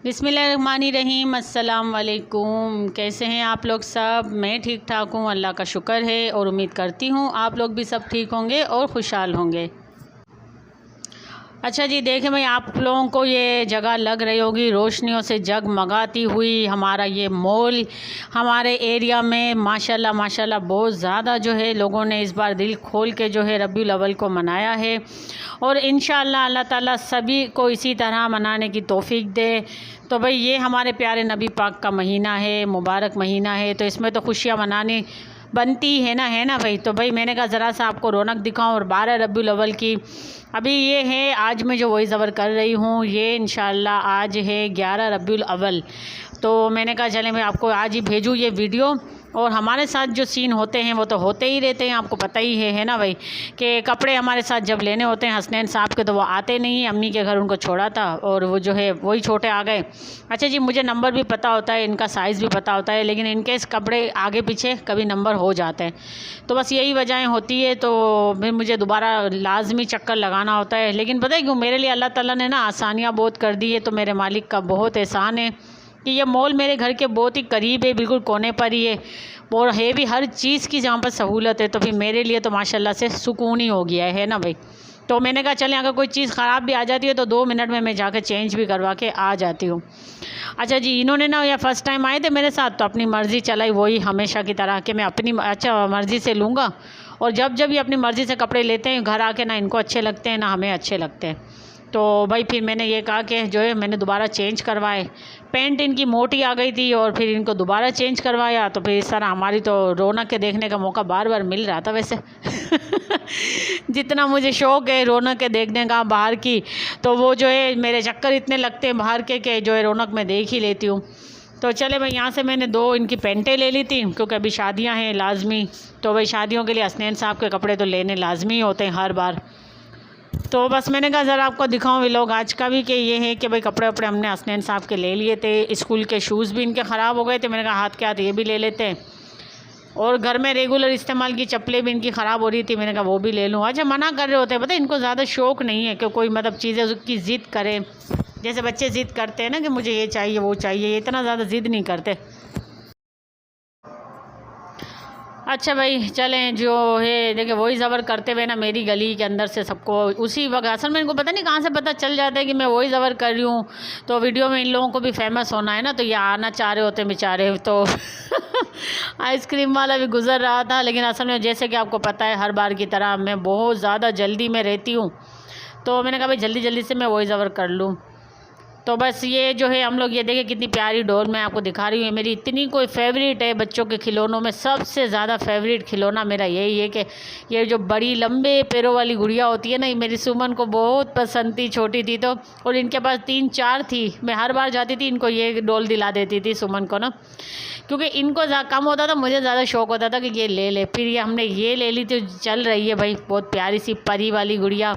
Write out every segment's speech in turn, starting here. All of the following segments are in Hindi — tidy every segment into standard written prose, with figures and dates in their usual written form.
बिस्मिल्लाहिर्रहमानिर्रहीम। अस्सलाम वालेकुम। कैसे हैं आप लोग सब? मैं ठीक ठाक हूँ, अल्लाह का शुक्र है और उम्मीद करती हूँ आप लोग भी सब ठीक होंगे और खुशहाल होंगे। अच्छा जी, देखें भाई, आप लोगों को ये जगह लग रही होगी रोशनियों से जगमगाती हुई। हमारा ये मॉल हमारे एरिया में माशाल्लाह माशाल्लाह बहुत ज़्यादा जो है लोगों ने इस बार दिल खोल के जो है रबीउल अव्वल को मनाया है और इंशाअल्लाह अल्लाह ताला सभी को इसी तरह मनाने की तौफीक दे। तो भाई ये हमारे प्यारे नबी पाक का महीना है, मुबारक महीना है, तो इसमें तो खुशियाँ मनानी बनती है ना भाई। तो भाई मैंने कहा ज़रा सा आपको रौनक दिखाऊं। और 12 रबीउल अव्वल की अभी ये है, आज मैं जो वॉइस ओवर कर रही हूँ ये इंशाअल्लाह आज है 11 रबीउल अव्वल। तो मैंने कहा चलें मैं आपको आज ही भेजूँ ये वीडियो। और हमारे साथ जो सीन होते हैं वो तो होते ही रहते हैं, आपको पता ही है ना भाई, कि कपड़े हमारे साथ जब लेने होते हैं हसनैन साहब के तो वो आते नहीं हैं। अम्मी के घर उनको छोड़ा था और वो जो है वही छोटे आ गए। अच्छा जी, मुझे नंबर भी पता होता है, इनका साइज़ भी पता होता है, लेकिन इनके इस कपड़े आगे पीछे कभी नंबर हो जाते हैं। तो बस यही वजहें होती है। तो फिर मुझे दोबारा लाजमी चक्कर लगाना होता है। लेकिन पता है क्यों, मेरे लिए अल्लाह ताला ने ना आसानियाँ बहुत कर दी है, तो मेरे मालिक का बहुत एहसान है कि ये मॉल मेरे घर के बहुत ही करीब है, बिल्कुल कोने पर ही है और है भी हर चीज़ की जहाँ पर सहूलत है। तो फिर मेरे लिए तो माशाल्लाह से सुकून ही हो गया है ना भाई। तो मैंने कहा चलें अगर कोई चीज़ ख़राब भी आ जाती है तो 2 मिनट में मैं जाकर चेंज भी करवा के आ जाती हूँ। अच्छा जी, इन्होंने ना या फ़र्स्ट टाइम आए थे मेरे साथ तो अपनी मर्ज़ी चलाई वही हमेशा की तरह कि मैं अपनी मर्ज़ी से लूँगा। और जब जब ये अपनी मर्ज़ी से कपड़े लेते हैं घर आके, ना इनको अच्छे लगते हैं ना हमें अच्छे लगते हैं। तो भाई फिर मैंने ये कहा कि जो है मैंने दोबारा चेंज करवाए। पैंट इनकी मोटी आ गई थी और फिर इनको दोबारा चेंज करवाया। तो फिर इस तरह हमारी तो रौनक के देखने का मौका बार बार मिल रहा था वैसे। जितना मुझे शौक़ है रौनक के देखने का बाहर की, तो वो जो है मेरे चक्कर इतने लगते हैं बाहर के जो है रौनक मैं देख ही लेती हूँ। तो चले भाई, यहाँ से मैंने 2 इनकी पैंटें ले ली थी क्योंकि अभी शादियाँ हैं लाजमी। तो भाई शादियों के लिए हसनैन साहब के कपड़े तो लेने लाजमी होते हैं हर बार। तो बस मैंने कहा ज़रा आपको दिखाऊं व्लॉग आज का भी कि ये है कि भाई कपड़े वपड़े हमने हसनैन साहब के ले लिए थे। स्कूल के शूज़ भी इनके ख़राब हो गए थे, मैंने कहा हाथ के हाथ ये भी ले लेते हैं। और घर में रेगुलर इस्तेमाल की चप्पलें भी इनकी ख़राब हो रही थी, मैंने कहा वो भी ले लूँ। अच्छा, मना कर रहे होते हैं, पता है इनको ज़्यादा शौक़ नहीं है कि कोई मतलब चीज़ें की ज़िद करे। जैसे बच्चे ज़िद करते हैं ना कि मुझे ये चाहिए वो चाहिए, ये इतना ज़्यादा ज़िद नहीं करते। अच्छा भाई चलें, जो है देखिए वॉइस ओवर करते हुए ना मेरी गली के अंदर से सबको उसी वक्त, असल में इनको पता नहीं कहाँ से पता चल जाता है कि मैं वॉइस ओवर कर रही हूँ। तो वीडियो में इन लोगों को भी फेमस होना है ना, तो ये आना चाह रहे होते बेचारे। तो आइसक्रीम वाला भी गुजर रहा था, लेकिन असल में जैसे कि आपको पता है हर बार की तरह मैं बहुत ज़्यादा जल्दी में रहती हूँ। तो मैंने कहा भाई जल्दी जल्दी से मैं वॉइस ओवर कर लूँ। तो बस ये जो है हम लोग ये देखें कितनी प्यारी डॉल मैं आपको दिखा रही हूँ। मेरी इतनी कोई फेवरेट है बच्चों के खिलौनों में, सबसे ज़्यादा फेवरेट खिलौना मेरा यही है कि ये जो बड़ी लंबे पैरों वाली गुड़िया होती है ना, ये मेरी सुमन को बहुत पसंद थी छोटी थी तो। और इनके पास 3-4 थी, मैं हर बार जाती थी इनको ये डॉल दिला देती थी सुमन को ना, क्योंकि इनको कम होता था, मुझे ज़्यादा शौक़ होता था कि ये ले ले। फिर ये हमने ये ले ली तो चल रही है भाई, बहुत प्यारी सी परी वाली गुड़िया।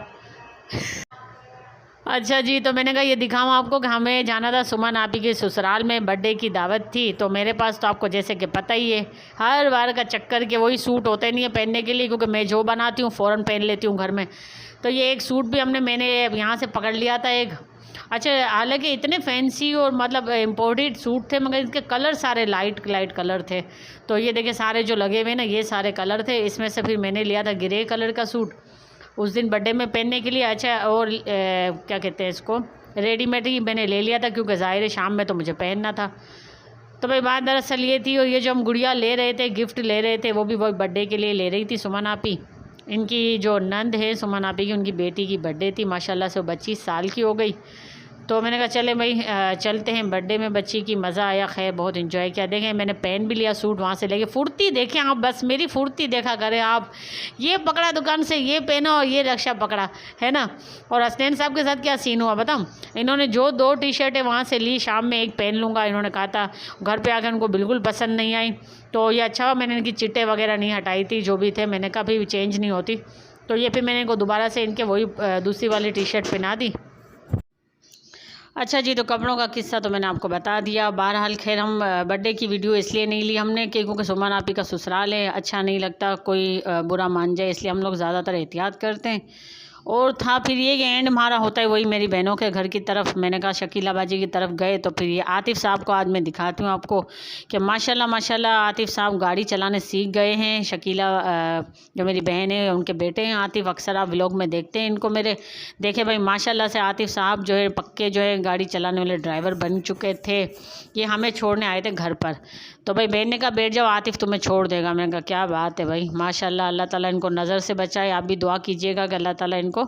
अच्छा जी, तो मैंने कहा ये दिखाऊँ आपको कि हमें जाना था सुमन आपी के ससुराल में, बर्थडे की दावत थी। तो मेरे पास तो आपको जैसे कि पता ही है हर बार का चक्कर के वही सूट होते नहीं है पहनने के लिए, क्योंकि मैं जो बनाती हूँ फ़ौरन पहन लेती हूँ घर में। तो ये एक सूट भी मैंने यहाँ से पकड़ लिया था एक। अच्छा, हालांकि इतने फैंसी और मतलब इम्पोर्टेड सूट थे मगर इसके कलर सारे लाइट लाइट कलर थे। तो ये देखिए सारे जो लगे हुए ना ये सारे कलर थे। इसमें से फिर मैंने लिया था ग्रे कलर का सूट उस दिन बर्थडे में पहनने के लिए। अच्छा, और क्या कहते हैं इसको, रेडीमेड ही मैंने ले लिया था क्योंकि ज़ाहिर है शाम में तो मुझे पहनना था। तो भाई बात दरअसल ये थी, और ये जो हम गुड़िया ले रहे थे, गिफ्ट ले रहे थे, वो भी वो बर्थडे के लिए ले रही थी सुमन आपी। इनकी जो नंद है सुमन आपी की, उनकी बेटी की बर्थडे थी, माशाल्लाह से 25 साल की हो गई। तो मैंने कहा चले भाई चलते हैं बर्थडे में बच्ची की, मज़ा आया, खैर बहुत इन्जॉय किया। देखें मैंने पहन भी लिया सूट वहाँ से लेके। फुर्ती देखें आप, बस मेरी फुर्ती देखा करें आप। ये पकड़ा दुकान से, ये पहना और ये रक्षा पकड़ा, है ना। और हसनैन साहब के साथ क्या सीन हुआ बताऊँ, इन्होंने जो 2 टी-शर्टें वहाँ से ली, शाम में एक पहन लूँगा इन्होंने कहा था, घर पर आकर उनको बिल्कुल पसंद नहीं आई। तो ये अच्छा मैंने इनकी चिट्टे वगैरह नहीं हटाई थी, जो भी थे मैंने कभी चेंज नहीं होती। तो ये फिर मैंने इनको दोबारा से इनके वही दूसरी वाली टी-शर्ट पहना दी। अच्छा जी, तो कपड़ों का किस्सा तो मैंने आपको बता दिया। बहरहाल खैर हम बर्थडे की वीडियो इसलिए नहीं ली हमने क्योंकि सुमन आपी का ससुराल है, अच्छा नहीं लगता कोई बुरा मान जाए, इसलिए हम लोग ज़्यादातर एहतियात करते हैं। और था फिर ये कि एंड हमारा होता है वही मेरी बहनों के घर की तरफ। मैंने कहा शकीला बाजी की तरफ गए तो फिर ये आतिफ़ साहब को आज मैं दिखाती हूँ आपको कि माशाल्लाह माशाल्लाह आतिफ़ साहब गाड़ी चलाने सीख गए हैं। शकीला जो मेरी बहन है उनके बेटे हैं आतिफ़, अक्सर आप व्लॉग में देखते हैं इनको मेरे। देखे भाई माशाल्लाह से आतिफ़ साहब जो है पक्के जो है गाड़ी चलाने वाले ड्राइवर बन चुके थे। ये हमें छोड़ने आए थे घर पर, तो भाई बहन ने कहा बैठ जाओ आतिफ़ तुम्हें छोड़ देगा। मैंने कहा क्या बात है भाई माशाल्लाह, अल्लाह ताला इनको नज़र से बचाए। आप भी दुआ कीजिएगा कि अल्लाह ताला इनको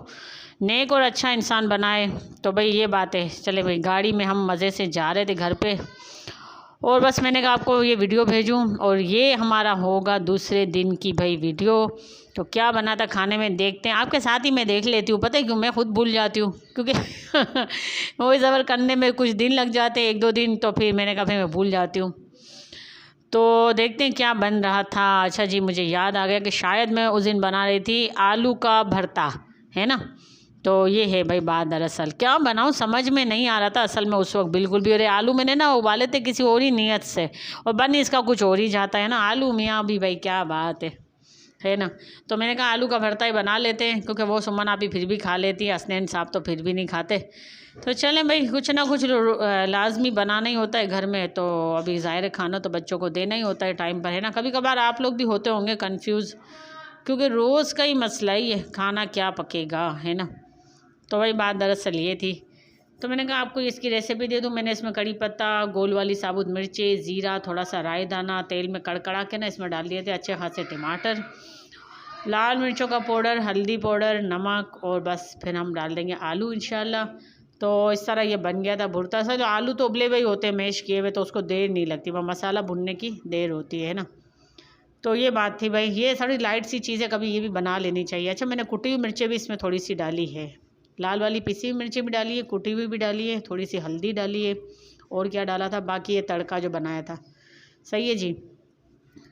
नेक और अच्छा इंसान बनाए। तो भाई ये बात है। चले भाई गाड़ी में हम मज़े से जा रहे थे घर पे, और बस मैंने कहा आपको ये वीडियो भेजूं। और ये हमारा होगा दूसरे दिन की भाई वीडियो। तो क्या बना था खाने में देखते हैं, आपके साथ ही मैं देख लेती हूँ। पता है क्यों, मैं खुद भूल जाती हूँ क्योंकि वही ज़बर करने में कुछ दिन लग जाते हैं, 1-2 दिन, तो फिर मैंने कहा फिर मैं भूल जाती हूँ। तो देखते हैं क्या बन रहा था। अच्छा जी, मुझे याद आ गया कि शायद मैं उस दिन बना रही थी आलू का भरता, है ना। तो ये है भाई बात, दरअसल क्या बनाऊँ समझ में नहीं आ रहा था असल में उस वक्त बिल्कुल भी। अरे आलू मैंने ना उबाले थे किसी और ही नीयत से, और बन इसका कुछ और ही जाता है ना आलू मियाँ भी, भाई क्या बात है ना। तो मैंने कहा आलू का भरता ही बना लेते हैं, क्योंकि वो सुमन आप ही फिर भी खा लेती है, हसनैन साहब तो फिर भी नहीं खाते। तो चलें भाई, कुछ ना कुछ लाजमी बनाना ही होता है घर में। तो अभी ज़ाहिर खाना तो बच्चों को देना ही होता है टाइम पर, है ना। कभी कभार आप लोग भी होते होंगे कंफ्यूज, क्योंकि रोज़ का ही मसला ही है खाना क्या पकेगा, है ना। तो वही बात दरअसल ये थी। तो मैंने कहा आपको इसकी रेसिपी दे दूँ। मैंने इसमें कड़ी पत्ता, गोल वाली साबुत मिर्ची, ज़ीरा, थोड़ा सा राई दाना तेल में कड़कड़ा के ना इसमें डाल दिए थे, अच्छे खासे टमाटर, लाल मिर्चों का पाउडर, हल्दी पाउडर, नमक, और बस फिर हम डाल देंगे आलू इंशाल्लाह। तो इस तरह ये बन गया था भुर्ता सा। जो आलू तो उबले हुए ही होते हैं मैश किए हुए, तो उसको देर नहीं लगती, वह मसाला भुनने की देर होती है ना। तो ये बात थी भाई, ये थोड़ी लाइट सी चीज़ें कभी ये भी बना लेनी चाहिए। अच्छा मैंने कुटी हुई मिर्चें भी इसमें थोड़ी सी डाली है, लाल वाली पिसी हुई मिर्ची भी डाली है, कुटी हुई भी डाली है, थोड़ी सी हल्दी डाली है, और क्या डाला था बाकी ये तड़का जो बनाया था। सही है जी।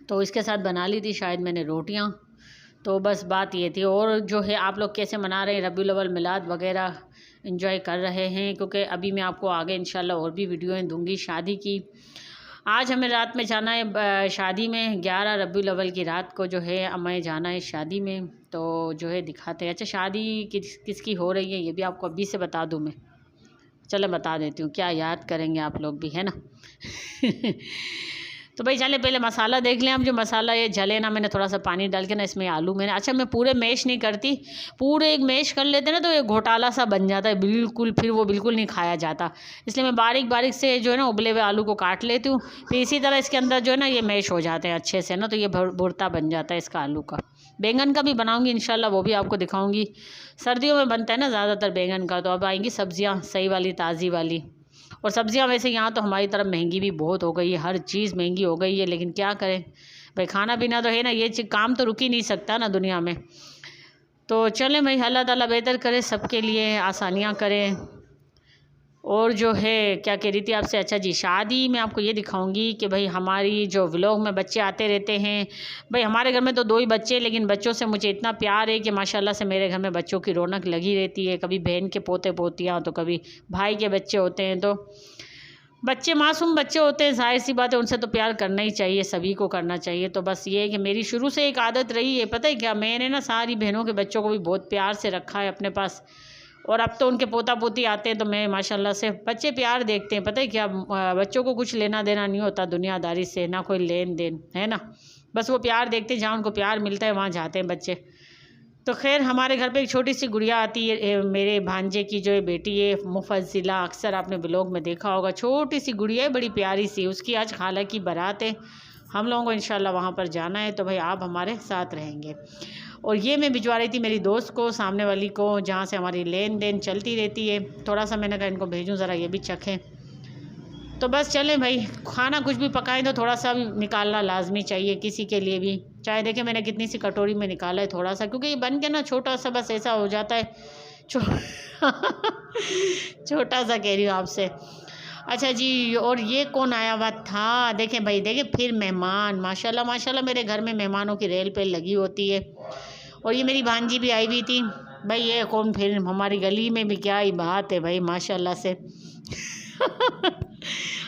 तो इसके साथ बना ली थी शायद मैंने रोटियाँ। तो बस बात ये थी। और जो है आप लोग कैसे मना रहे हैं रबीउल अव्वल, मिलाद वगैरह एंजॉय कर रहे हैं, क्योंकि अभी मैं आपको आगे इंशाल्लाह और भी वीडियो दूंगी शादी की। आज हमें रात में जाना है शादी में, 11 रबीउल अव्वल की रात को जो है हमें जाना है शादी में। तो जो है दिखाते हैं। अच्छा शादी किसकी हो रही है ये भी आपको अभी से बता दूँ मैं। चलो बता देती हूँ, क्या याद करेंगे आप लोग भी, है ना। तो भाई चले पहले मसाला देख लें। अब जो मसाला ये जले ना, मैंने थोड़ा सा पानी डाल के ना इसमें आलू मैंने, अच्छा मैं पूरे मैश नहीं करती, पूरे एक मैश कर लेते ना तो ये घोटाला सा बन जाता है बिल्कुल, फिर वो बिल्कुल नहीं खाया जाता। इसलिए मैं बारीक बारीक से जो है ना उबले हुए आलू को काट लेती हूँ, फिर इसी तरह इसके अंदर जो है ना ये मैश हो जाते हैं अच्छे से ना, तो ये भुर्ता बन जाता है इसका आलू का। बैंगन का भी बनाऊँगी इंशाल्लाह, वो भी आपको दिखाऊँगी। सर्दियों में बनता है ना ज़्यादातर बैंगन का। तो अब आएंगी सब्ज़ियाँ सही वाली ताज़ी वाली। और सब्ज़ियाँ वैसे यहाँ तो हमारी तरफ महंगी भी बहुत हो गई है, हर चीज़ महंगी हो गई है, लेकिन क्या करें भाई, खाना पीना तो है ना, ये काम तो रुक ही नहीं सकता ना दुनिया में। तो चलें भाई, अल्लाह ताला बेहतर करे सबके लिए, आसानियाँ करें। और जो है क्या कह रही थी आपसे, अच्छा जी शादी में आपको ये दिखाऊंगी कि भाई हमारी जो व्लॉग में बच्चे आते रहते हैं। भाई हमारे घर में तो 2 ही बच्चे हैं, लेकिन बच्चों से मुझे इतना प्यार है कि माशाल्लाह से मेरे घर में बच्चों की रौनक लगी रहती है। कभी बहन के पोते पोतियाँ, तो कभी भाई के बच्चे होते हैं। तो बच्चे मासूम बच्चे होते हैं, जाहिर सी बात है उनसे तो प्यार करना ही चाहिए, सभी को करना चाहिए। तो बस ये है कि मेरी शुरू से एक आदत रही है, पता है क्या, मैंने ना सारी बहनों के बच्चों को भी बहुत प्यार से रखा है अपने पास। और अब तो उनके पोता पोती आते हैं तो मैं माशाल्लाह से, बच्चे प्यार देखते हैं, पता है क्या, बच्चों को कुछ लेना देना नहीं होता दुनियादारी से, ना कोई लेन देन, है ना। बस वो प्यार देखते हैं, जहाँ उनको प्यार मिलता है वहाँ जाते हैं बच्चे। तो खैर हमारे घर पे एक छोटी सी गुड़िया आती है, मेरे भांजे की जो बेटी है मुफज्जिला, अक्सर आपने ब्लॉग में देखा होगा, छोटी सी गुड़िया है बड़ी प्यारी सी। उसकी आज खाला की बारात है, हम लोगों को इंशाल्लाह वहाँ पर जाना है। तो भाई आप हमारे साथ रहेंगे। और ये मैं भिजवा रही थी मेरी दोस्त को, सामने वाली को, जहाँ से हमारी लेन देन चलती रहती है। थोड़ा सा मैंने कहा इनको भेजूँ, ज़रा ये भी चखें। तो बस चलें भाई, खाना कुछ भी पकाएं तो थोड़ा सा भी निकालना लाजमी चाहिए किसी के लिए भी। चाहे देखें मैंने कितनी सी कटोरी में निकाला है थोड़ा सा, क्योंकि ये बन के ना छोटा सा बस ऐसा हो जाता है छोटा सा कह रही हूँ आपसे। अच्छा जी, और ये कौन आया हुआ था, देखें भाई, देखें फिर मेहमान, माशाल्लाह माशाल्लाह मेरे घर में मेहमानों की रेल पे लगी होती है। और ये मेरी भांजी भी आई हुई थी भाई, ये कौन, फिर हमारी गली में भी क्या ही बात है भाई माशाल्लाह से।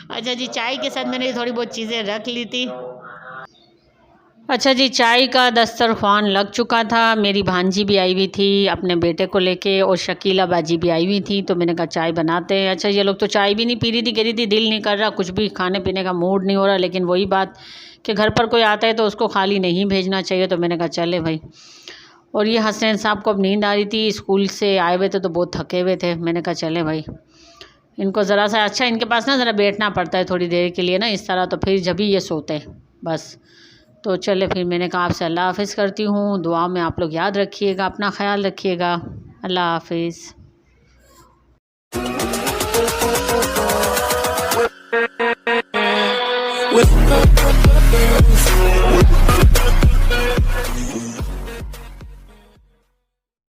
अच्छा जी, चाय के साथ मैंने थोड़ी बहुत चीज़ें रख ली थी। अच्छा जी, चाय का दस्तरख़्वान लग चुका था। मेरी भांजी भी आई हुई थी अपने बेटे को लेके, और शकीला बाजी भी आई हुई थी। तो मैंने कहा चाय बनाते हैं। अच्छा, ये लोग तो चाय भी नहीं पी रही थी, कह रही थी दिल नहीं कर रहा, कुछ भी खाने पीने का मूड नहीं हो रहा। लेकिन वही बात कि घर पर कोई आता है तो उसको खाली नहीं भेजना चाहिए। तो मैंने कहा चले भाई। और ये हसनैन साहब को अब नींद आ रही थी, स्कूल से आए हुए थे तो बहुत थके हुए थे। मैंने कहा चले भाई, इनको ज़रा सा अच्छा इनके पास ना ज़रा बैठना पड़ता है थोड़ी देर के लिए ना, इस तरह तो फिर जब ही ये सोते हैं बस। तो चले फिर मैंने कहा आपसे अल्लाह हाफ़िज़ करती हूँ। दुआ में आप लोग याद रखिएगा, अपना ख्याल रखिएगा। अल्लाह हाफ़िज़।